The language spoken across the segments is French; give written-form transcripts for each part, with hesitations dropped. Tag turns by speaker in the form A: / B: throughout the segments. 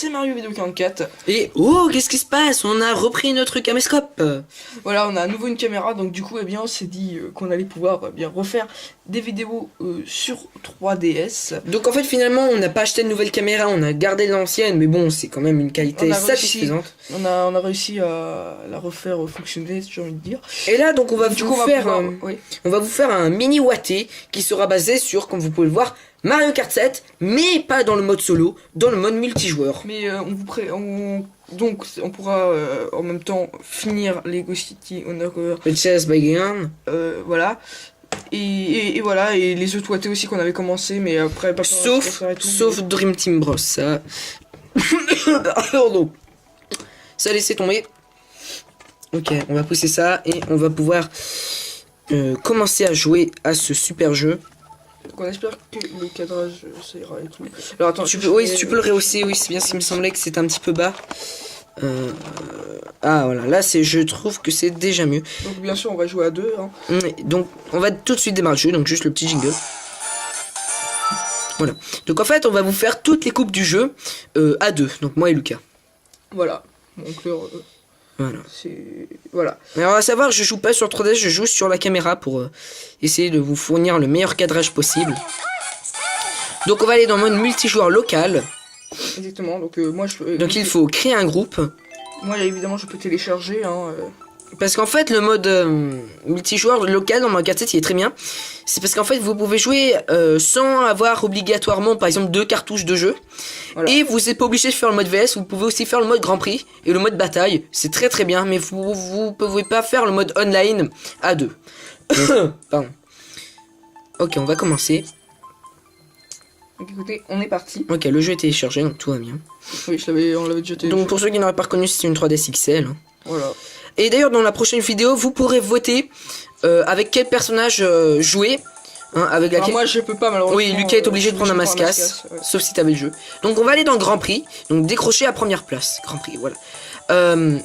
A: c'est Mario Vidéo 44.
B: Et oh, qu'est-ce qui se passe? On a repris notre caméscope.
A: Voilà, on a à nouveau une caméra, donc du coup, eh bien, on s'est dit qu'on allait pouvoir bien refaire des vidéos sur 3DS.
B: Donc en fait, finalement, on n'a pas acheté de nouvelle caméra, on a gardé l'ancienne, mais bon, c'est quand même une qualité satisfaisante.
A: On a réussi à la refaire fonctionner, j'ai envie de dire.
B: Et là, donc on va vous faire,
A: oui.
B: on va vous faire un mini watté qui sera basé sur, comme vous pouvez le voir, Mario Kart 7, mais pas dans le mode solo, dans le mode multijoueur.
A: Mais donc on pourra en même temps finir Lego City Undercover
B: Chess by Game.
A: Voilà. Et voilà, et les autres wattés aussi qu'on avait commencé, mais après pas
B: sauf Dream Team Bros, ça. Pardon. Ça laissez tomber. Ok, on va pousser ça et on va pouvoir commencer à jouer à ce super jeu.
A: Donc on espère que le cadrage ça ira et tout. Alors attends,
B: tu peux le rehausser, oui, c'est bien, ce qui me semblait que c'était un petit peu bas. Ah voilà, là je trouve que c'est déjà mieux.
A: Donc bien sûr on va jouer à deux. Hein.
B: Donc on va tout de suite démarrer le jeu, donc juste le petit jingle. Voilà. Donc en fait on va vous faire toutes les coupes du jeu à deux, donc moi et Lucas.
A: Voilà. Donc
B: voilà.
A: Voilà.
B: Alors à savoir, je joue pas sur 3DS, je joue sur la caméra pour essayer de vous fournir le meilleur cadrage possible. Donc on va aller dans le mode multijoueur local.
A: Exactement, donc moi je...
B: Donc il faut créer un groupe.
A: Moi évidemment je peux télécharger hein,
B: Parce qu'en fait le mode multijoueur local dans Mario Kart 7 il est très bien. C'est parce qu'en fait vous pouvez jouer sans avoir obligatoirement par exemple 2 cartouches de jeu. Voilà. Et vous n'êtes pas obligé de faire le mode VS, vous pouvez aussi faire le mode Grand Prix et le mode bataille. C'est très très bien, mais vous pouvez pas faire le mode online à deux. Pardon. Ok, on va commencer.
A: Donc écoutez, on est parti.
B: Ok, le jeu est téléchargé, donc tout va bien.
A: Oui, on l'avait déjà téléchargé.
B: Donc pour ceux qui n'auraient pas reconnu, c'est une 3DS XL.
A: Voilà.
B: Et d'ailleurs, dans la prochaine vidéo, vous pourrez voter avec quel personnage jouer. Hein, avec laquelle...
A: moi je peux pas malheureusement.
B: Oui, Lucas est obligé de prendre un Mascas, ouais. Sauf si t'avais le jeu. Donc on va aller dans le Grand Prix. Donc décrocher à première place. Grand Prix, voilà.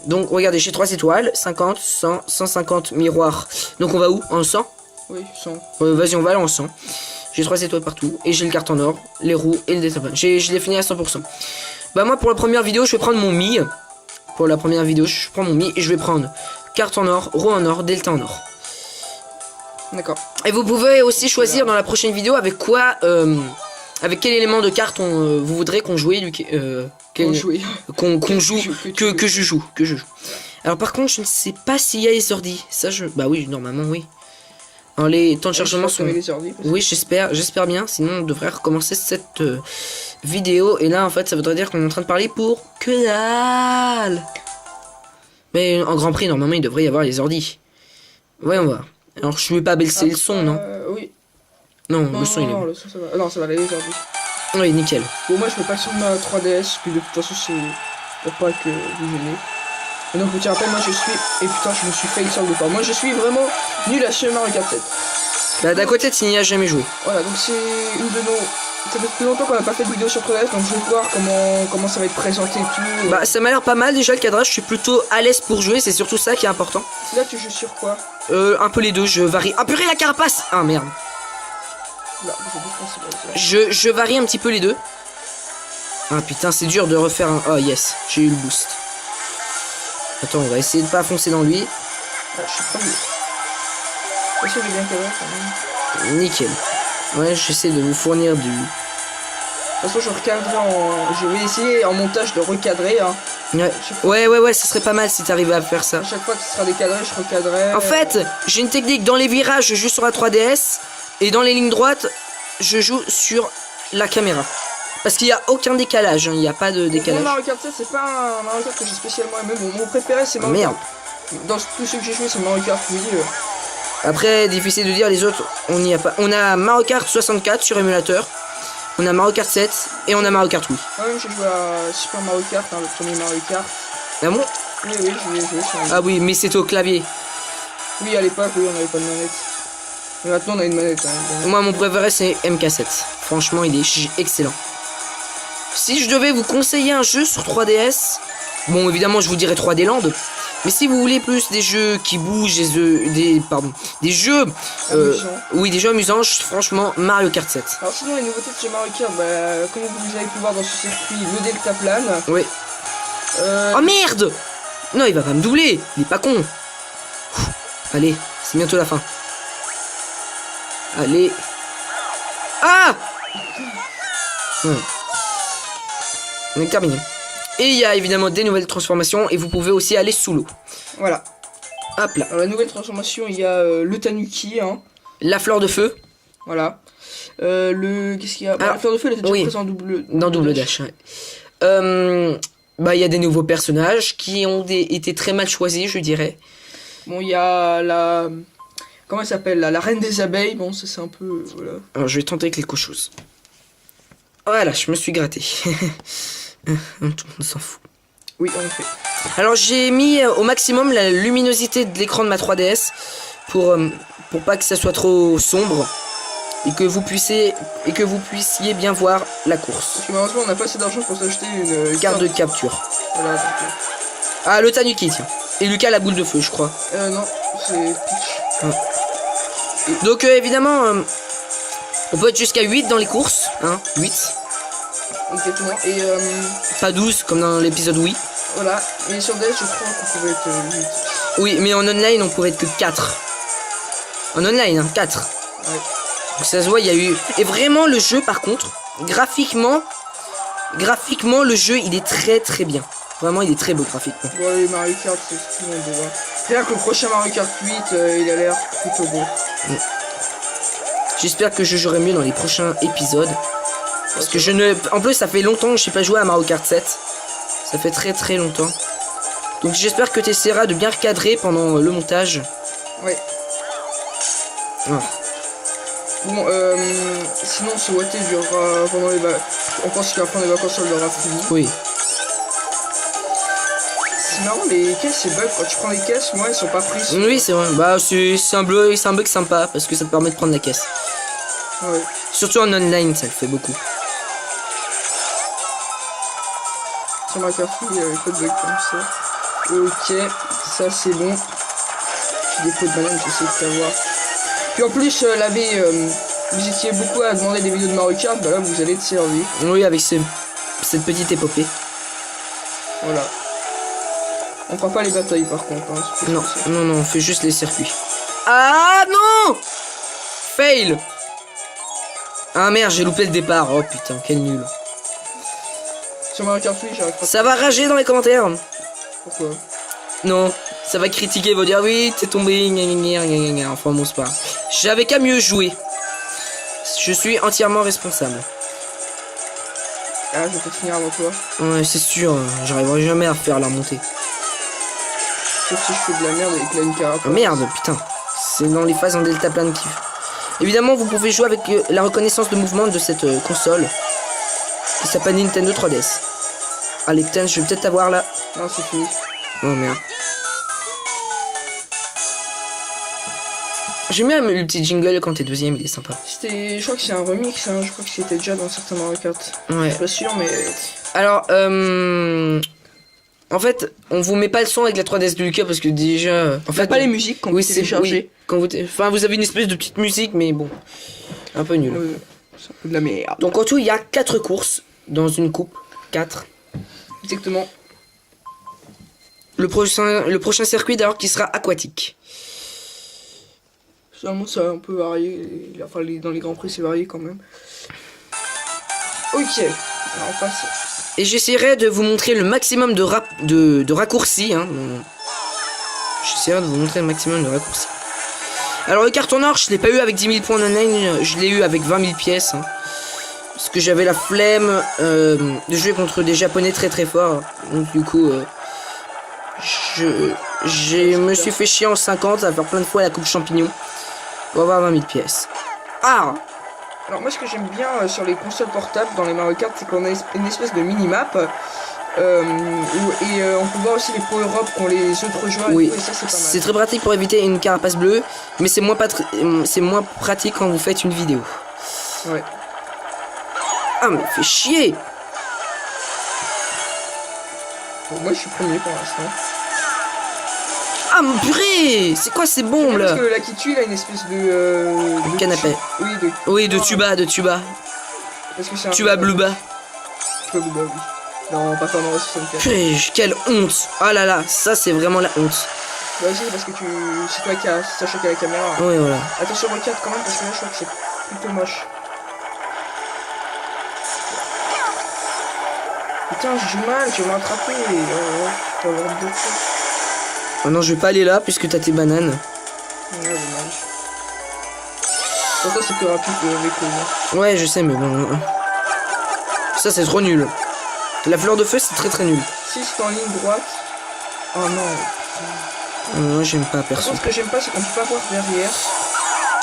B: Donc regardez, j'ai 3 étoiles, 50, 100, 150 miroirs. Donc on va où? En 100?
A: Oui, 100.
B: Vas-y, on va aller en 100. J'ai 3 étoiles partout. Et j'ai le carton or, les roues et le détapage. Je l'ai fini à 100%. Bah moi pour la première vidéo, je vais prendre mon Mi. Pour la première vidéo, je prends mon Mi et je vais prendre carte en or, roue en or, delta en or.
A: D'accord.
B: Et vous pouvez aussi choisir dans la prochaine vidéo avec quoi, avec quel élément de carte vous voudrez qu'on joue, que je joue. Alors par contre, je ne sais pas s'il y a les ordi. Ça, bah oui, normalement oui. Alors les temps de chargement sont. Oui, j'espère bien. Sinon, on devrait recommencer cette vidéo. Et là, en fait, ça voudrait dire qu'on est en train de parler pour que dalle. Mais en Grand Prix, normalement, il devrait y avoir les ordi. Voyons voir. Alors je vais pas baisser le son, non?
A: Oui.
B: Non, le son il est bon.
A: Le son, ça va. Non, ça va aller aujourd'hui.
B: Oui, nickel.
A: Bon, moi je peux pas sur ma 3DS, puis de toute façon c'est pour pas que vous gênez. Et donc, je te rappelle, moi je suis. Et putain, je me suis fait une sorte de part. Moi je suis vraiment nul à Super Mario Kart 7.
B: Bah, d'à côté, tu n'y as jamais joué.
A: Voilà, donc c'est une de nos. Ça fait plus longtemps qu'on n'a pas fait de vidéo sur 3DS, donc je vais voir comment ça va être présenté et tout.
B: Bah, ça m'a l'air pas mal déjà le cadrage, je suis plutôt à l'aise pour jouer, c'est surtout ça qui est important.
A: Là, tu joues sur quoi?
B: Un peu les deux, je varie. Ah purée, la carapace! Ah merde.
A: Là,
B: je varie un petit peu les deux. Ah putain, c'est dur de refaire un. Oh yes, j'ai eu le boost. Attends, on va essayer de pas foncer dans lui.
A: Ah, je suis premier. Je sais bien quand même.
B: Nickel. Ouais, j'essaie de vous fournir du.
A: De toute façon, je recadrerai je vais essayer en montage de recadrer. Hein.
B: Ouais, ça serait pas mal si t'arrivais à faire ça.
A: À chaque fois que ce sera décadré, je recadrerai.
B: En fait, j'ai une technique. Dans les virages, je joue sur la 3DS. Et dans les lignes droites, je joue sur la caméra. Parce qu'il n'y a aucun décalage, hein. Il n'y a pas de décalage.
A: Mario Kart 7, c'est pas un Mario Kart que j'ai spécialement aimé. Mon préféré, c'est Mario Kart. Dans tous ceux que j'ai joué, c'est Mario Kart, oui.
B: Après, difficile de dire, les autres, on n'y a pas. On a Mario Kart 64 sur émulateur. On a Mario Kart 7 et on a Mario Kart Wii.
A: Ouais, j'ai joué à Super Mario Kart, hein, le premier Mario Kart.
B: Ah bon?
A: Oui, je l'ai joué sur
B: Ah oui, mais c'était au clavier.
A: Oui, à l'époque, oui, on n'avait pas de manette. Mais maintenant, on a une manette. Hein,
B: moi, mon préféré, c'est MK7. Franchement, il est excellent. Si je devais vous conseiller un jeu sur 3DS, bon, évidemment, je vous dirais 3D Land. Mais si vous voulez plus des jeux qui bougent, des jeux, oui, des jeux amusants, franchement, Mario Kart 7.
A: Alors sinon, les nouveautés de chez Mario Kart, bah, comme vous avez pu voir dans ce circuit, le deltaplane.
B: Oui. Oh merde! Non, il va pas me doubler, il est pas con. Allez, c'est bientôt la fin. Allez. Ah! Ouais. On est terminé. Et il y a évidemment des nouvelles transformations et vous pouvez aussi aller sous l'eau.
A: Voilà.
B: Hop là.
A: Alors, la nouvelle transformation, il y a le tanuki, hein.
B: La fleur de feu.
A: Voilà. Qu'est-ce qu'il y a? La fleur de feu, elle était déjà présente
B: dans double dash. Ouais. Il y a des nouveaux personnages qui ont été très mal choisis, je dirais.
A: Bon, il y a la... Comment elle s'appelle là? La reine des abeilles. Bon, ça c'est un peu... Voilà.
B: Alors, je vais tenter quelque chose. Voilà, je me suis gratté. Tout le monde s'en fout.
A: Oui, en effet.
B: Alors, j'ai mis au maximum la luminosité de l'écran de ma 3DS pour pas que ça soit trop sombre et que vous puissiez bien voir la course.
A: Parce que malheureusement, on n'a pas assez d'argent pour s'acheter une
B: carte de capture.
A: Voilà.
B: Ah, le Tanuki, tiens. Et Lucas, la boule de feu, je crois.
A: Non, c'est Peach.
B: Ah. Donc, évidemment, on peut être jusqu'à 8 dans les courses. Hein, 8.
A: Exactement. Et
B: pas 12 comme dans l'épisode Wii.
A: Voilà. Mais sur DS, je crois qu'on pouvait être 8.
B: Oui, mais en online, on pouvait être que 4. En online, hein, 4.
A: Ouais.
B: Donc ça se voit, il y a eu... Et vraiment, le jeu, par contre, graphiquement, le jeu, il est très très bien. Vraiment, il est très beau graphiquement.
A: Bon, les Mario Kart, c'est ce tout le monde voit. C'est-à-dire que le prochain Mario Kart 8, il a l'air plutôt beau.
B: J'espère que je jouerai mieux dans les prochains épisodes. Parce que je ne... En plus, ça fait longtemps que je n'ai pas joué à Mario Kart 7. Ça fait très très longtemps. Donc j'espère que tu essaieras de bien recadrer pendant le montage.
A: Ouais.
B: Ah.
A: Bon, sinon ce OT durera pendant les vacances. On pense qu'à la fin des vacances, elle aura fini.
B: Oui.
A: C'est marrant, les caisses, c'est bug. Quand tu prends les caisses, moi, elles sont pas prises.
B: Oui, c'est vrai. Bah, c'est un bug sympa parce que ça te permet de prendre la caisse.
A: Ouais.
B: Surtout en online, ça le fait beaucoup.
A: Sur ma carte, il y avait pas de bug comme ça. Ok, ça c'est bon. J'ai des pots de banane, j'essaie de savoir. Puis en plus, vous étiez beaucoup à demander des vidéos de Mario Kart, bah là vous allez être servi.
B: Oui, avec cette petite épopée.
A: Voilà. On fera pas les batailles par contre. Hein,
B: non, on fait juste les circuits. Ah non! Fail! Ah merde, j'ai loupé le départ. Oh putain, quel nul.
A: Sur Mario Kart 8, j'arrive pas.
B: Ça va rager dans les commentaires.
A: Pourquoi?
B: Non, ça va critiquer, va dire oui, t'es tombé, enfin bon, c'est pas. J'avais qu'à mieux jouer. Je suis entièrement responsable.
A: Ah, je vais peut-être finir avant toi.
B: Ouais, c'est sûr, j'arriverai jamais à faire la remontée.
A: Sauf si je fais de la merde avec la une carapace.
B: Ah, merde, putain. C'est dans les phases en deltaplane qui... Évidemment, vous pouvez jouer avec la reconnaissance de mouvement de cette console. Qui s'appelle Nintendo 3DS. Allez, putain, je vais peut-être avoir là.
A: Non, c'est fini.
B: Oh merde. J'aime bien le petit jingle quand t'es deuxième, il est sympa.
A: Je crois que c'est un remix, hein. Je crois que c'était déjà dans certains Mario Kart.
B: Ouais.
A: Je suis pas sûr, mais...
B: Alors, en fait, on vous met pas le son avec la 3DS de Lucas parce que déjà... En fait,
A: pas les musiques quand
B: oui,
A: vous téléchargez.
B: Oui, quand vous avez une espèce de petite musique, mais bon, un peu nul.
A: C'est un peu de la merde.
B: Donc en tout, il y a 4 courses dans une coupe. 4.
A: Exactement.
B: Le prochain circuit d'ailleurs qui sera aquatique.
A: Seulement ça a un peu varié. Enfin, dans les grands prix c'est varié quand même. Ok. Alors on passe.
B: Et j'essaierai de vous montrer le maximum de raccourcis. Hein. J'essaierai de vous montrer le maximum de raccourcis. Alors le carton or, je l'ai pas eu avec 10 000 points online, je l'ai eu avec 20 000 pièces. Hein. Parce que j'avais la flemme de jouer contre des japonais très très forts. Donc du coup, je me suis fait chier en 50 à faire plein de fois la coupe champignon. Pour avoir 20 000 pièces. Ah!
A: Alors moi ce que j'aime bien sur les consoles portables dans les Mario Kart, c'est qu'on a une espèce de mini-map. Et on peut voir aussi les power-up qu'ont les autres joueurs.
B: Oui,
A: et ça c'est pas mal.
B: C'est très pratique pour éviter une carapace bleue, mais c'est moins pratique quand vous faites une vidéo.
A: Ouais.
B: Ah mais fait chier.
A: Bon, moi je suis premier pour l'instant.
B: Ah, mon purée! C'est quoi ces bombes
A: Parce
B: là?
A: que le lac qui tue, il a une espèce de
B: Canapé. Oui, de tuba, de tuba.
A: Parce que c'est un...
B: Tuba bluba.
A: Tuba bluba, oui. Non, pas Pandora 64.
B: Purée, quelle honte! Ah là là, ça c'est vraiment la honte.
A: Bah si, parce que c'est toi qui as choqué la caméra.
B: Oui, voilà.
A: Attention, regarde quand même, parce que là, je crois que c'est plutôt moche. Putain, j'ai du mal, tu vas m'attraper. Oh,
B: Oh non, je vais pas aller là puisque t'as tes bananes.
A: Ouais, dommage. Pourtant, c'est plus rapide avec le...
B: Ouais, je sais, mais bon. Ça, c'est trop nul. La fleur de feu, c'est très très nul.
A: Si c'est en ligne droite. Oh non.
B: Moi, j'aime pas perso.
A: Ce que j'aime pas, c'est qu'on peut pas voir derrière.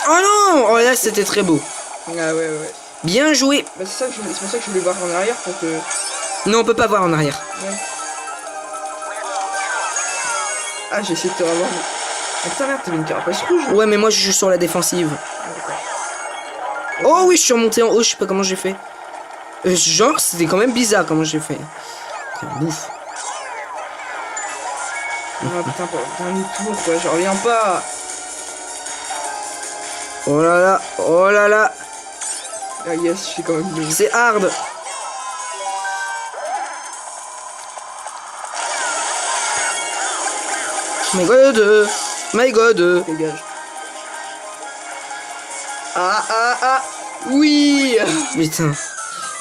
B: Oh non! Oh là, c'était très beau.
A: Ah ouais, ouais.
B: Bien joué.
A: Bah, c'est pour ça que je voulais voir en arrière pour que...
B: Non, on peut pas voir en arrière.
A: Ouais. Ah, j'ai essayé de te revoir. Mais... Putain, merde, t'avais une carapace rouge.
B: Ouais, mais moi, je suis sur la défensive. Oh oui, je suis remonté en haut, je sais pas comment j'ai fait. Genre, c'était quand même bizarre comment j'ai fait. Bouffe.
A: Ah putain, pour le dernier tour, quoi, j'en reviens pas.
B: Oh là là, oh là là.
A: Ah yes, je suis quand même bien.
B: C'est hard. My god, my god.
A: Dégage. Ah, oui.
B: Putain.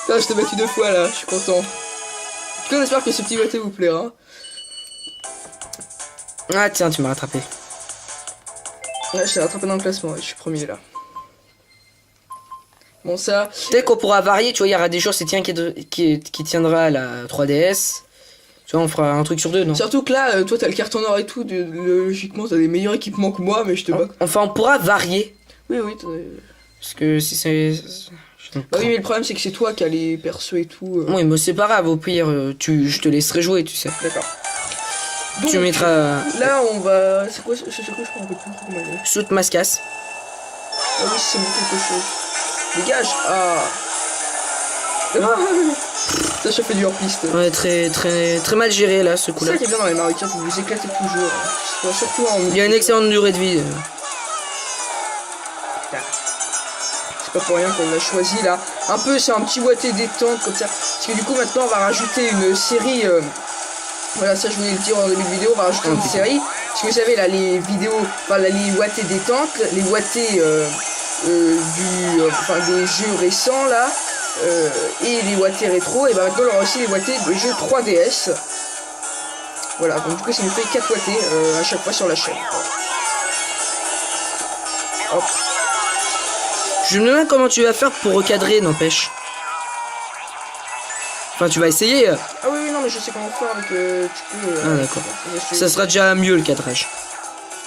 A: Là, je t'ai battu 2 fois, là, je suis content. En tout cas, on espère que ce petit boîtier vous plaira.
B: Ah tiens, tu m'as rattrapé.
A: Ouais, je t'ai rattrapé dans le classement, je suis premier, là. Bon, ça...
B: Peut-être qu'on pourra varier, tu vois, il y aura des jours, c'est tiens qui tiendra à la 3DS. Tu vois, on fera un truc sur 2, non?
A: Surtout que là, toi, t'as le carton or et tout, logiquement, t'as des meilleurs équipements que moi, mais je te bats.
B: Enfin, on pourra varier.
A: Oui, oui,
B: Parce que si c'est...
A: Bah oui, mais le problème, c'est que c'est toi qui as les persos et tout.
B: Oui, mais c'est pas grave, au pire, je te laisserai jouer, tu sais.
A: D'accord.
B: Tu mettras...
A: Là, on va... C'est quoi, je crois qu'on peut plus comment dire.
B: Saute mascasse.
A: Ah oui, c'est bon quelque chose. Dégage. Ah. Ça, je fais du hors-piste.
B: Ouais, très mal géré, là, ce
A: C'est
B: coup-là.
A: ça qui est bien dans les Mario Kart, vous vous éclatez toujours. Hein. Surtout en...
B: Il y a une excellente durée de vie.
A: C'est pas pour rien qu'on l'a choisi, là. Un peu, c'est un petit boîtier détente, comme ça. Parce que du coup, maintenant, on va rajouter une série... Voilà, ça je voulais le dire en début de vidéo, on va rajouter une série. Parce que vous savez là, les vidéos, enfin là, les wattés détente, les wattés des jeux récents là, et les wattés rétro, et bah maintenant on aura aussi les wattés des jeux 3DS. Voilà, donc du coup ça nous fait 4 wattés à chaque fois sur la chaîne. Hop.
B: Je me demande comment tu vas faire pour recadrer, n'empêche. Enfin, tu vas essayer.
A: Ah oui, non, mais je sais comment faire avec...
B: ah d'accord. Ça sera déjà mieux le cadrage.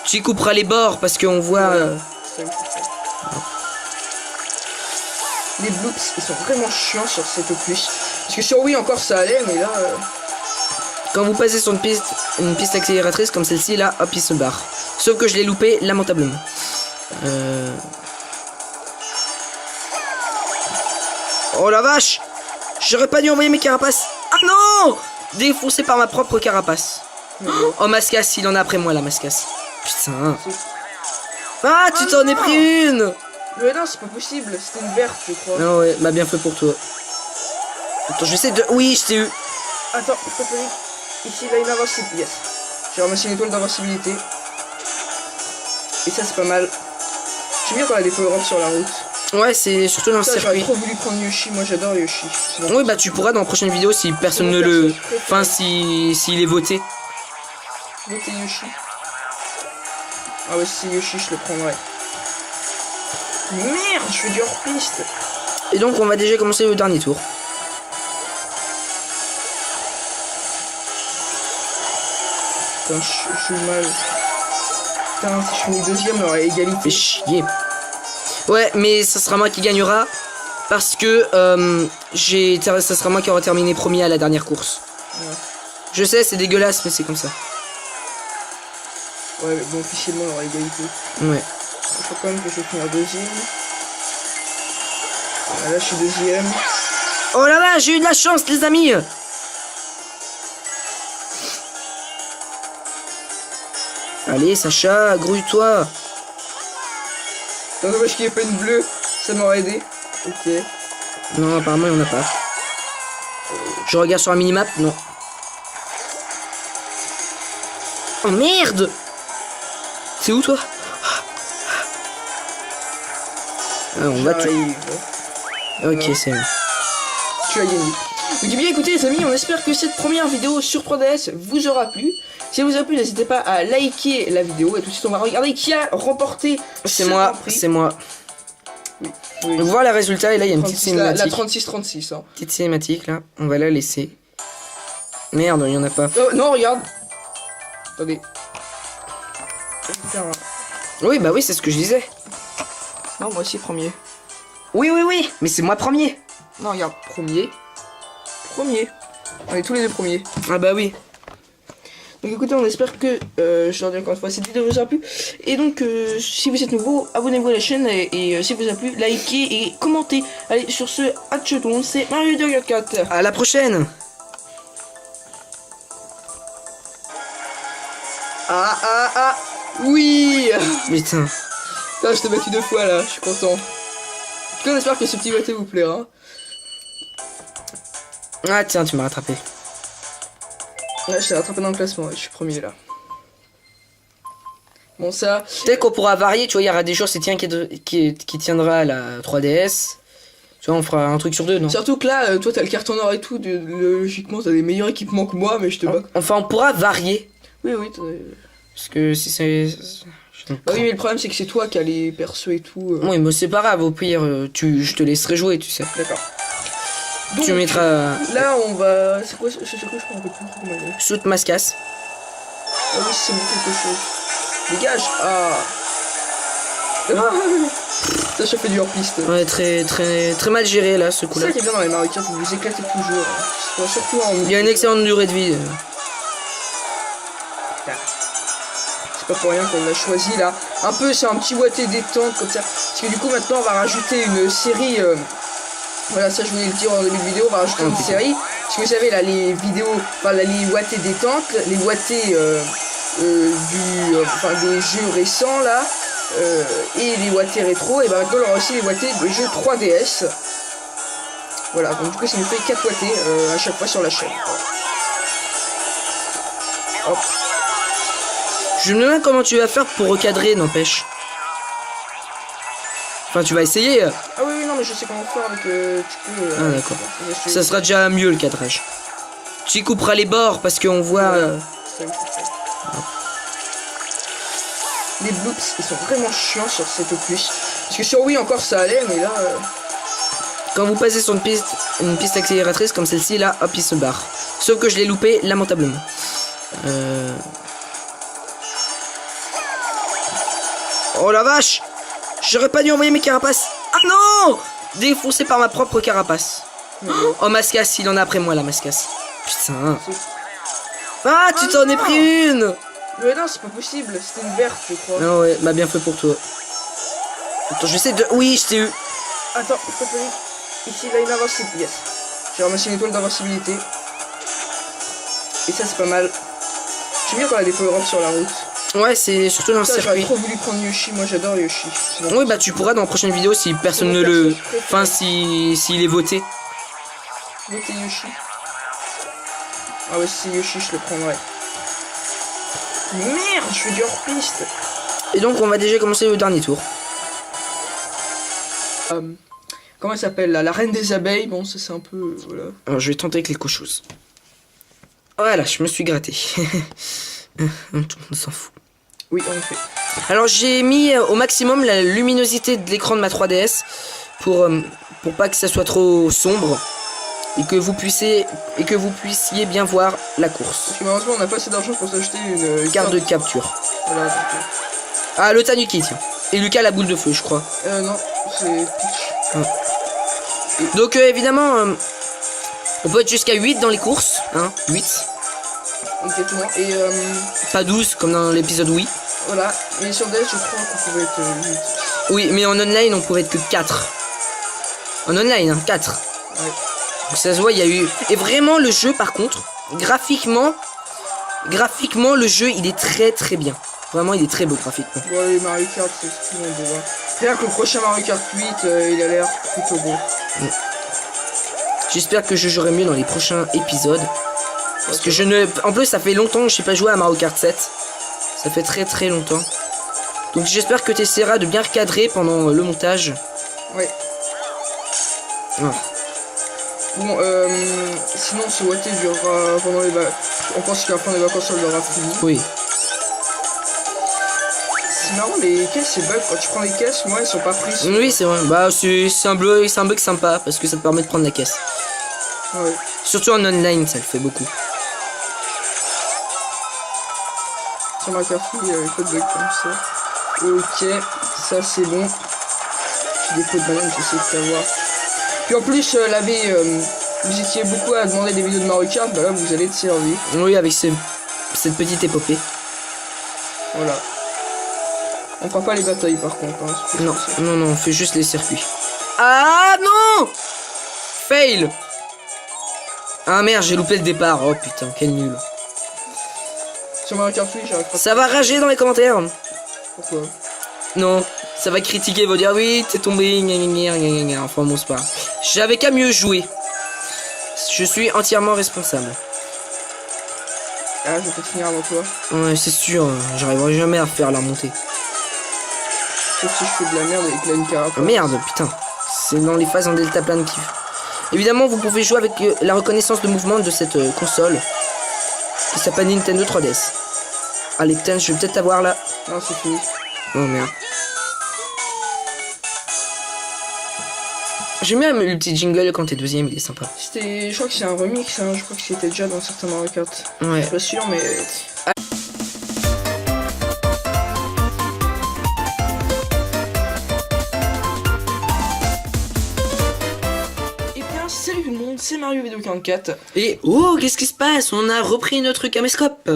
B: Tu y couperas les bords parce qu'on voit...
A: Les bloops, ils sont vraiment chiants sur cette opus. Parce que sur Wii encore ça allait, mais là...
B: Quand vous passez sur une piste accélératrice comme celle-ci, là, hop, il se barre. Sauf que je l'ai loupé lamentablement. Oh la vache! J'aurais pas dû envoyer mes carapaces. Ah non! Défoncé par ma propre carapace. Oh, Mascasse, il en a après moi, la Mascasse. Putain. Ah, tu t'en es pris une!
A: Mais non, c'est pas possible. C'était une verte, je crois.
B: Non, ouais, bah bien fait pour toi. Attends, je vais essayer de... Oui, je t'ai eu.
A: Attends, ici, là, une invincibilité. Yes. J'ai ramassé une étoile d'invincibilité. Et ça, c'est pas mal. J'aime bien quand il y a des power-ups sur la route.
B: Ouais, c'est surtout dans le circuit.
A: J'aurais trop voulu prendre Yoshi, moi j'adore Yoshi.
B: Oui, bah tu pourras dans la prochaine vidéo si personne ne le... Enfin, s'il est voté.
A: Voter Yoshi. Ah ouais, si c'est Yoshi, je le prendrai. Merde, je fais du hors-piste.
B: Et donc, on va déjà commencer le dernier tour.
A: Putain, je joue mal. Putain, si je finis deuxième, on aura égalité.
B: Fais chier. Ouais, mais ça sera moi qui gagnera. Parce que ça sera moi qui aura terminé premier à la dernière course.
A: Ouais.
B: Je sais, c'est dégueulasse, mais c'est comme ça.
A: Ouais, mais bon, officiellement, on aura égalité.
B: Ouais.
A: Il faut quand même que je finisse deuxième. Ah, là, je suis deuxième.
B: Oh là là, j'ai eu de la chance, les amis. Allez, Sacha, grouille-toi.
A: Non, dommage qu'il n'y ait pas une bleue, ça m'aurait aidé. Ok.
B: Non, apparemment, il n'y en a pas. Je regarde sur la minimap, non. Oh merde! C'est où toi? Ah, on va tout. Ok, c'est bon.
A: Tu as gagné. Donc bien écoutez les amis, on espère que cette première vidéo sur 3DS vous aura plu. Si elle vous a plu, n'hésitez pas à liker la vidéo et tout de suite on va regarder qui a remporté.
B: C'est moi, c'est moi.
A: Oui, oui.
B: Donc voilà les résultats et là il y a une petite cinématique.
A: La 36-36. Hein.
B: Petite cinématique là, on va la laisser. Merde, il y en a pas.
A: Non, regarde. Attendez.
B: Oui, bah oui, c'est ce que je disais.
A: Non, moi aussi premier.
B: Oui, mais c'est moi premier.
A: Non, regarde, premier. On est tous les deux premiers.
B: Ah bah oui.
A: Donc écoutez, on espère que, je leur dis encore une fois, cette vidéo vous aura plu. Et donc, si vous êtes nouveau, abonnez-vous à la chaîne. Et si vous a plu, likez et commentez. Allez, sur ce, à tout le monde, c'est Mario 4.
B: À la prochaine.
A: Ah, oui.
B: Putain.
A: Là, je t'ai battu 2 fois, là, je suis content. En tout cas, on espère que ce petit batté vous plaira.
B: Ah tiens, tu m'as rattrapé.
A: Ouais, je t'ai rattrapé dans le classement, je suis premier là. Bon ça...
B: Peut-être qu'on pourra varier, tu vois, il y aura des jours c'est tiens qui tiendra à la 3DS. Tu vois, on fera un truc sur 2, non?
A: Surtout que là, toi t'as le carton or et tout, logiquement t'as des meilleurs équipements que moi, mais je te bats.
B: Enfin, on pourra varier.
A: Oui,
B: Parce que si c'est...
A: Bah oui, mais le problème c'est que c'est toi qui as les persos et tout.
B: Oui, mais c'est pas grave, au pire, je te laisserai jouer, tu sais.
A: D'accord.
B: Tu mettras...
A: Là, on va... C'est quoi, je crois un peu plus.
B: Saute Mascasse.
A: Ah oui, c'est bon quelque chose. Dégage. Ah. Ça, je fais du hors-piste.
B: Ouais, très mal géré, là, ce coup-là.
A: C'est ça qui est bien dans les Mario Kart, vous vous éclatez toujours. Hein. Surtout en...
B: Il y a une excellente durée de vie.
A: C'est pas pour rien qu'on l'a choisi, là. Un peu, c'est un petit watté détente, comme ça. Parce que du coup, maintenant, on va rajouter une série... Voilà, ça je voulais le dire en début de vidéo, on va rajouter une série. Parce que vous savez là, les vidéos, enfin là, les wattés détente, les wattés des jeux récents là, et les wattés rétro, et ben maintenant on aura aussi les wattés des jeux 3DS. Voilà, donc du coup ça nous fait 4 wattés à chaque fois sur la chaîne. Hop.
B: Je me demande comment tu vas faire pour recadrer, n'empêche. Enfin, tu vas essayer.
A: Ah oui, non, mais je sais comment faire avec... tu peux...
B: Ah d'accord. Ça sera déjà mieux le cadrage. Tu y couperas les bords parce qu'on voit...
A: Les bloops, ils sont vraiment chiants sur cet opus. Parce que sur Wii encore ça allait, mais là...
B: Quand vous passez sur une piste accélératrice comme celle-ci, là, hop, il se barre. Sauf que je l'ai loupé lamentablement. Oh la vache! J'aurais pas dû envoyer mes carapaces. Ah non! Défoncé par ma propre carapace. Oh, Mascasse, il en a après moi, la Mascasse. Putain. Ah, tu t'en es pris une!
A: Mais non, c'est pas possible. C'était une verte, je crois.
B: Ah ouais, bah bien fait pour toi. Attends, je vais essayer de... Oui, je t'ai eu.
A: Attends, je peux ici, là, une invincibilité. Yes. J'ai ramassé une étoile d'invincibilité. Et ça, c'est pas mal. J'aime bien quand on a des power-ups sur la route.
B: Ouais, c'est surtout dans le circuit.
A: J'aurais trop voulu prendre Yoshi, moi j'adore Yoshi.
B: Oui, bah tu pourras dans la prochaine vidéo si personne ne le... Enfin, s'il est voté.
A: Voter Yoshi. Ah ouais, si c'est Yoshi, je le prendrai. Merde, je fais du hors-piste.
B: Et donc, on va déjà commencer le dernier tour.
A: Comment elle s'appelle là? La reine des abeilles, bon, ça c'est un peu... voilà.
B: Alors, je vais tenter quelque chose. Voilà, je me suis gratté. Tout le monde s'en fout.
A: Oui, en effet.
B: Alors j'ai mis au maximum la luminosité de l'écran de ma 3DS pour pas que ça soit trop sombre et que vous puissiez bien voir la course.
A: Parce que malheureusement on n'a pas assez d'argent pour s'acheter une
B: carte de capture.
A: Voilà, donc,
B: Ah, le Tanuki, tiens. Et Lucas la boule de feu, je crois.
A: Non, c'est Peach.
B: Ah. Donc évidemment on peut être jusqu'à 8 dans les courses, hein, 8.
A: Exactement. Et
B: pas 12 comme dans l'épisode Wii.
A: Voilà, mais sur DS je crois qu'on pouvait être 8.
B: Oui, mais en online on pouvait être que 4. En online, hein, 4.
A: Ouais.
B: Donc ça se voit, il y a eu... Et vraiment le jeu par contre, graphiquement le jeu il est très très bien. Vraiment, il est très beau graphiquement.
A: Bon, les Mario Kart, c'est ce qu'ils vont voir. C'est-à-dire que le prochain Mario Kart 8, il a l'air plutôt beau.
B: J'espère que je jouerai mieux dans les prochains épisodes. Parce que je ne... En plus, ça fait longtemps que je n'ai pas joué à Mario Kart 7. Ça fait très très longtemps. Donc j'espère que tu essaieras de bien recadrer pendant le montage.
A: Ouais.
B: Ah.
A: Bon, sinon ce watté durera pendant les vacances. On pense qu'après les vacances, ça aura fini.
B: Oui.
A: C'est marrant, les caisses, c'est bug. Quand tu prends les caisses, moi, ils sont pas prises.
B: Oui, c'est vrai. Bah, c'est un bug sympa parce que ça te permet de prendre la caisse.
A: Ouais.
B: Surtout en online, ça le fait beaucoup.
A: Sur ma carte, il y avait pas de bug comme ça. Ok, ça c'est bon. J'ai des pots de banane, j'essaie de savoir. Puis en plus, vous étiez beaucoup à demander des vidéos de Mario Kart, bah là vous allez être servi.
B: Oui, avec cette petite épopée.
A: Voilà. On fera pas les batailles par contre. Hein,
B: non, non, non, on fait juste les circuits. Ah non! Fail! Ah merde, j'ai loupé le départ. Oh putain, quel nul.
A: Sur Mario Kart 8, j'arrive pas.
B: Ça va rager dans les commentaires.
A: Pourquoi?
B: Non, ça va critiquer, va dire oui, t'es tombé, gna gna gna gna gna. Enfin bon, c'est pas grave. J'avais qu'à mieux jouer. Je suis entièrement responsable.
A: Ah, je vais peut-être finir avant toi.
B: Ouais, c'est sûr, j'arriverai jamais à faire la montée.
A: Sauf si je fais de la merde avec la Nicaragua.
B: Oh, merde, putain. C'est dans les phases en deltaplane qui... Évidemment, vous pouvez jouer avec la reconnaissance de mouvement de cette console. Qui s'appelle Nintendo 3DS. Allez, putain, je vais peut-être avoir là.
A: Non, c'est fini.
B: Oh merde. J'aime bien le petit jingle quand t'es deuxième, il est sympa.
A: Je crois que c'est un remix, hein. Je crois que c'était déjà dans certains Mario Kart.
B: Ouais.
A: Je suis pas sûr, mais... Salut tout le monde, c'est Mario Vidéo 44.
B: Et oh, qu'est-ce qui se passe? On a repris notre caméscope.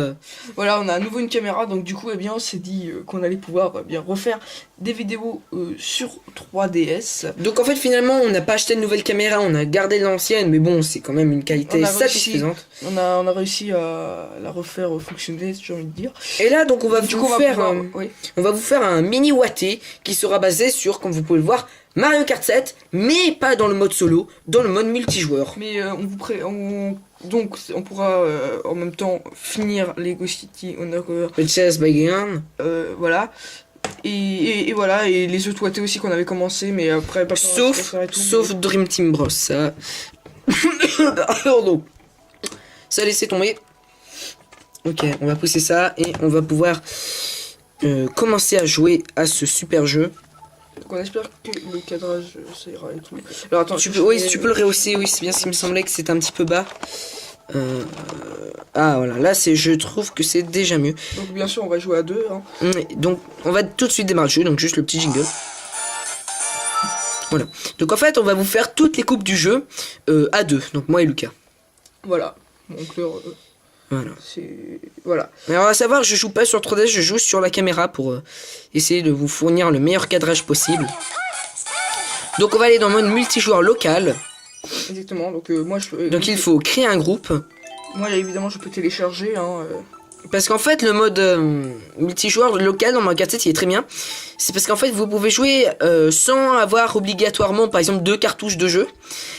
A: Voilà, on a à nouveau une caméra, donc du coup, eh bien, on s'est dit qu'on allait pouvoir bien refaire des vidéos sur 3DS.
B: Donc en fait, finalement, on n'a pas acheté de nouvelle caméra, on a gardé l'ancienne, mais bon, c'est quand même une qualité satisfaisante.
A: On a réussi à la refaire fonctionner, j'ai envie de dire.
B: Et là, donc on va vous faire
A: on
B: va vous faire un mini watté qui sera basé sur, comme vous pouvez le voir, Mario Kart 7, mais pas dans le mode solo, dans le mode multijoueur.
A: Mais donc on pourra en même temps finir Lego City Honor
B: Chess by Game.
A: voilà. Et voilà, et les autres wattés aussi qu'on avait commencé, mais après pas
B: sauf Dream Team Bros, ça. Pardon. Ça laissez tomber. Ok, on va pousser ça et on va pouvoir commencer à jouer à ce super jeu.
A: Donc on espère que le cadrage ça ira et tout. Alors attends,
B: tu peux le rehausser, oui, c'est bien ce qui me semblait que c'était un petit peu bas. Ah voilà, là je trouve que c'est déjà mieux.
A: Donc bien sûr on va jouer à deux. Hein.
B: Donc on va tout de suite démarrer le jeu, donc juste le petit jingle. Voilà. Donc en fait on va vous faire toutes les coupes du jeu à deux, donc moi et Lucas.
A: Voilà. Donc
B: voilà.
A: Voilà.
B: Mais alors à savoir, je joue pas sur 3DS, je joue sur la caméra pour essayer de vous fournir le meilleur cadrage possible. Donc on va aller dans le mode multijoueur local.
A: Exactement, donc moi je...
B: Donc il faut créer un groupe.
A: Moi évidemment je peux télécharger hein,
B: Parce qu'en fait le mode multijoueur local dans Mario Kart 7 il est très bien. C'est parce qu'en fait vous pouvez jouer sans avoir obligatoirement par exemple 2 cartouches de jeu.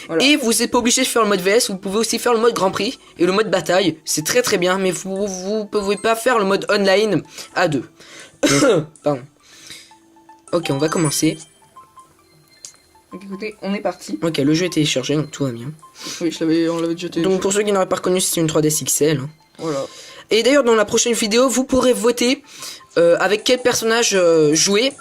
B: Voilà. Et vous n'êtes pas obligé de faire le mode VS, vous pouvez aussi faire le mode Grand Prix et le mode bataille. C'est très très bien, mais vous pouvez pas faire le mode online à 2. Pardon. Ok, on va commencer.
A: Donc écoutez, on est parti.
B: Ok, le jeu est téléchargé, donc tout va bien.
A: Oui, on l'avait déjà téléchargé.
B: Donc pour ceux qui n'auraient pas reconnu, c'est une 3DS XL.
A: Voilà. Et
B: d'ailleurs, dans la prochaine vidéo, vous pourrez voter avec quel personnage jouer.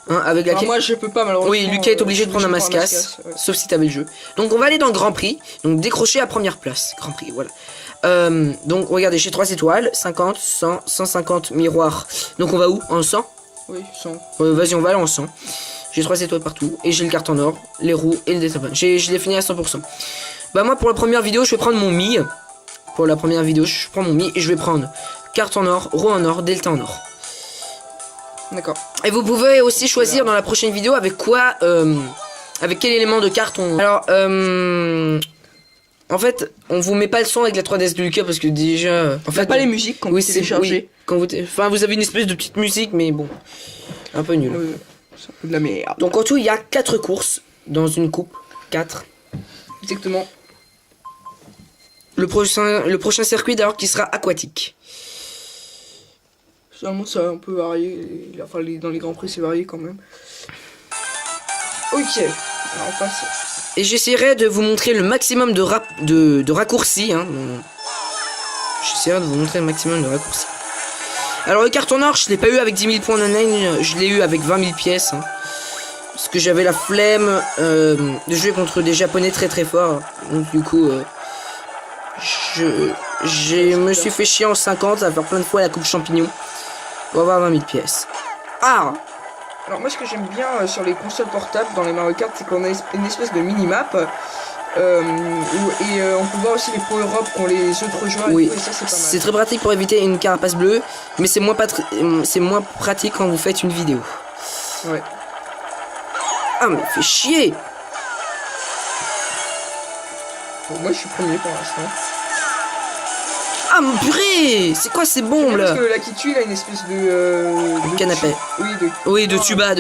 B: Hein, avec laquelle...
A: moi je peux pas malheureusement.
B: Oui, Lucas est obligé de prendre un mascasse, ouais. Sauf si t'avais le jeu. Donc on va aller dans le Grand Prix. Donc décrocher à première place. Grand Prix, voilà. Donc regardez, j'ai 3 étoiles, 50, 100, 150 miroirs. Donc on va où? En 100?
A: Oui, 100.
B: Vas-y, on va aller en 100. J'ai 3 étoiles partout. Et j'ai le carton or, les roues et le détapage. Je l'ai fini à 100%. Bah moi pour la première vidéo, je vais prendre mon Mi. Pour la première vidéo, je prends mon Mi et je vais prendre carte en or, roue en or, delta en or.
A: D'accord.
B: Et vous pouvez aussi choisir dans la prochaine vidéo avec quoi, avec quel élément de carte on... Alors, En fait, on vous met pas le son avec la 3DS de Lucas parce que déjà. En fait,
A: pas les musiques quand vous téléchargez.
B: Oui, quand vous enfin, vous avez une espèce de petite musique, mais bon, un peu nul.
A: C'est un peu de la merde.
B: Donc en tout, il y a 4 courses dans une coupe. 4.
A: Exactement.
B: Le prochain circuit d'ailleurs qui sera aquatique.
A: Finalement, ça a un peu varié. Enfin, dans les grands prix, c'est varié quand même. Ok. Alors, on passe.
B: Et j'essaierai de vous montrer le maximum de raccourcis. Hein. J'essaierai de vous montrer le maximum de raccourcis. Alors le carton noir, je l'ai pas eu avec 10 000 points online, je l'ai eu avec 20 000 pièces. Hein. Parce que j'avais la flemme de jouer contre des japonais très très forts. Donc du coup, je me suis fait chier en 50 à faire plein de fois la coupe champignon. Pour avoir 20 000 pièces. Ah!
A: Alors moi ce que j'aime bien sur les consoles portables dans les Mario Kart, c'est qu'on a une espèce de mini-map. On peut voir aussi les power-up qu'ont les autres joueurs.
B: Oui,
A: et ça c'est pas mal.
B: C'est très pratique pour éviter une carapace bleue, mais c'est moins pratique quand vous faites une vidéo.
A: Ouais.
B: Ah mais fait chier!
A: Bon, moi je suis premier pour l'instant.
B: Ah mon purée! C'est quoi ces bombes là?
A: Parce que la Kitu il a une espèce de
B: canapé. Oui, de tuba.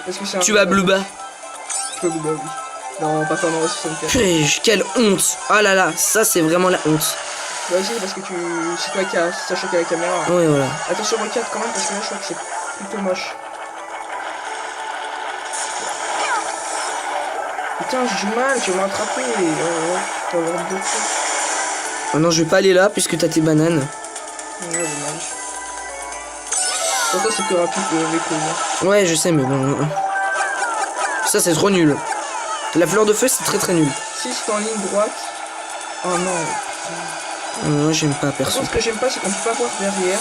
A: Parce que c'est un
B: tuba Bluba.
A: Tuba Bluba, oui. Non, pas Mario 64.
B: Purée, quelle honte! Ah là là, ça c'est vraiment la honte.
A: Bah aussi parce que c'est toi qui as choqué la caméra.
B: Oui, voilà.
A: Attention regarde quand même parce que là je crois que c'est plutôt moche. Putain, je joue mal, je vais m'attraper. Je vais avoir deux fois.
B: Oh non, je vais pas aller là puisque t'as tes bananes.
A: Ouais, dommage. Pourtant c'est plus rapide avec le.
B: Ouais, je sais, mais bon. Ça c'est trop nul. La fleur de feu c'est très très nul.
A: Si c'est en ligne droite. Oh non.
B: Non, j'aime pas perso.
A: Ce que j'aime pas c'est qu'on peut pas voir derrière.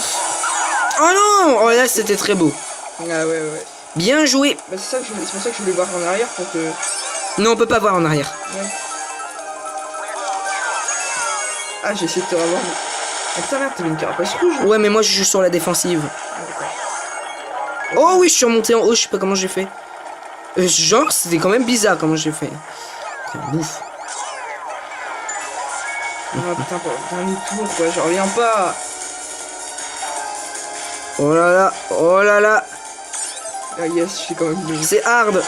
B: Oh non! Oh là c'était très beau.
A: Ah ouais.
B: Bien joué.
A: Bah c'est pour ça que je voulais voir en arrière pour que.
B: Non, on peut pas voir en arrière.
A: Ouais. Ah j'ai essayé de te revoir. Mais putain merde, t'avais une carapace rouge.
B: Ouais, mais moi je joue sur la défensive. Oh oui, je suis remonté en haut, je sais pas comment j'ai fait. Genre, c'était quand même bizarre comment j'ai fait. Bouffe.
A: Ah putain, pour le dernier tour quoi, je reviens pas.
B: Oh là là, oh là là.
A: Ah yes, je suis quand même bien.
B: C'est hard.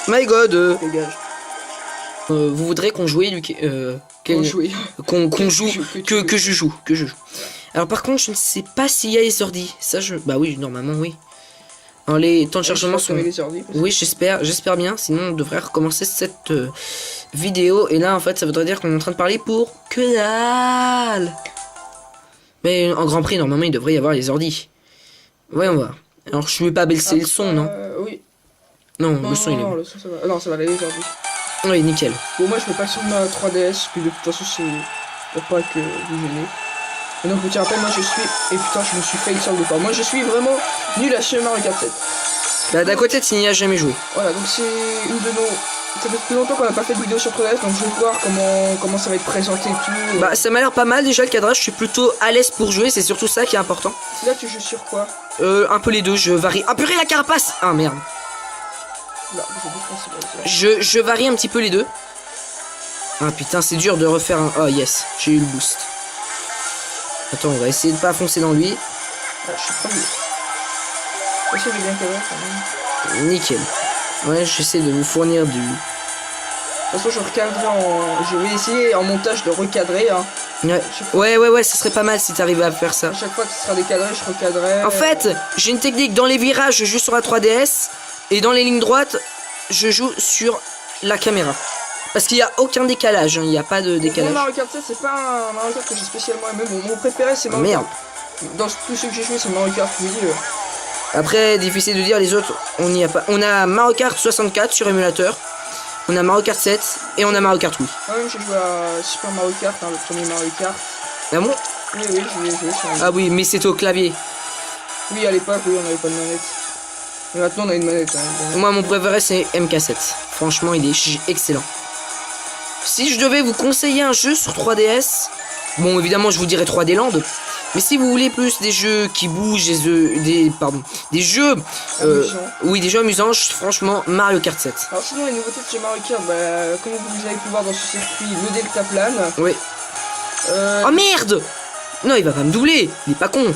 B: My god.
A: Dégage.
B: Vous voudrez qu'on joue
A: Qu'on joue.
B: qu'on joue que je joue. Alors par contre, je ne sais pas s'il y a les ordi. Ça bah oui, normalement oui. Alors, les temps de chargement sont. Oui, j'espère bien. Sinon, on devrait recommencer cette vidéo. Et là, en fait, ça voudrait dire qu'on est en train de parler pour que dalle. Mais en Grand Prix, normalement, il devrait y avoir les ordis. Voyons voir. Alors, je vais pas baisser le son, non?
A: Oui.
B: Non, le son, il est.
A: Non, le son, ça va. Non, ça va aller les ordis.
B: Oui, nickel.
A: Bon, moi, je fais pas sur ma 3DS. Puis de toute façon, c'est pour pas que vous gênez. Et donc, petit rappel, moi, je suis. Et putain, je me suis fail sur le départ. Moi, je suis vraiment nul à Super Mario Kart 7.
B: Bah, d'à côté, tu n'y as jamais joué.
A: Voilà, donc c'est une de nos. Ça fait plus longtemps qu'on n'a pas fait de vidéo sur 3DS, donc je vais voir comment ça va être présenté et tout.
B: Bah, ça m'a l'air pas mal déjà le cadrage. Je suis plutôt à l'aise pour jouer, c'est surtout ça qui est important.
A: Là, tu joues sur quoi?
B: Un peu les deux, je varie. Ah, purée, la carapace! Ah, merde.
A: Là,
B: je varie un petit peu les deux. Ah, putain, c'est dur de refaire un. Oh, yes, j'ai eu le boost. Attends, on va essayer de pas foncer dans lui.
A: Ah, je suis premier. Est-ce que j'ai bien cadré quand même?
B: Nickel. Ouais, j'essaie de vous fournir du.
A: De toute façon, je recadrerai en. Je vais essayer en montage de recadrer. Hein.
B: Ouais, ça serait pas mal si t'arrivais à faire ça.
A: À chaque fois que ce sera décadré, je recadrerai.
B: En fait, j'ai une technique. Dans les virages, je joue sur la 3DS. Et dans les lignes droites, je joue sur la caméra. Parce qu'il n'y a aucun décalage, il n'y a pas de décalage.
A: Mon Mario Kart 7, c'est pas un Mario Kart que j'ai spécialement aimé. Bon, mon préféré, c'est Mario Kart. Dans tous ceux que j'ai joué, c'est Mario Kart Wii.
B: Après, difficile de dire, les autres, on n'y a pas. On a Mario Kart 64 sur émulateur. On a Mario Kart 7 et on a Mario Kart Wii.
A: Ah oui, j'ai joué à Super Mario Kart, hein, le premier Mario Kart.
B: Ah bon?
A: Oui, je l'ai joué sur
B: Ah oui, mais c'était au clavier.
A: Oui, à l'époque, oui, on n'avait pas de manette. Mais maintenant, on a une manette. Hein,
B: moi, mon préféré, c'est MK7. Franchement, il est excellent. Si je devais vous conseiller un jeu sur 3DS, bon, évidemment, je vous dirais 3D Land. Mais si vous voulez plus des jeux qui bougent, des jeux, oui, des jeux amusants, franchement, Mario Kart 7.
A: Alors sinon les nouveautés de chez Mario Kart, comme vous avez pu voir dans ce circuit, le deltaplane.
B: Oui. Oh merde! Non, il va pas me doubler, il est pas con.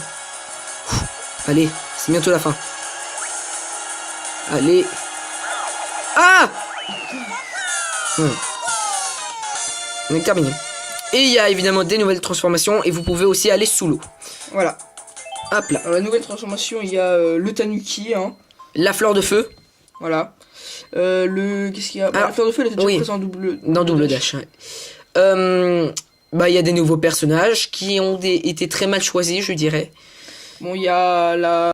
B: Allez, c'est bientôt la fin. Allez. Ah! On est terminé. Et il y a évidemment des nouvelles transformations et vous pouvez aussi aller sous l'eau.
A: Voilà.
B: Hop là.
A: Alors, la nouvelle transformation, il y a le tanuki, hein.
B: La fleur de feu.
A: Voilà. Qu'est-ce qu'il y a? La fleur de feu, elle était déjà présente en double.
B: Dans double dash. Ouais. Il y a des nouveaux personnages qui ont été très mal choisis, je dirais.
A: Bon, il y a la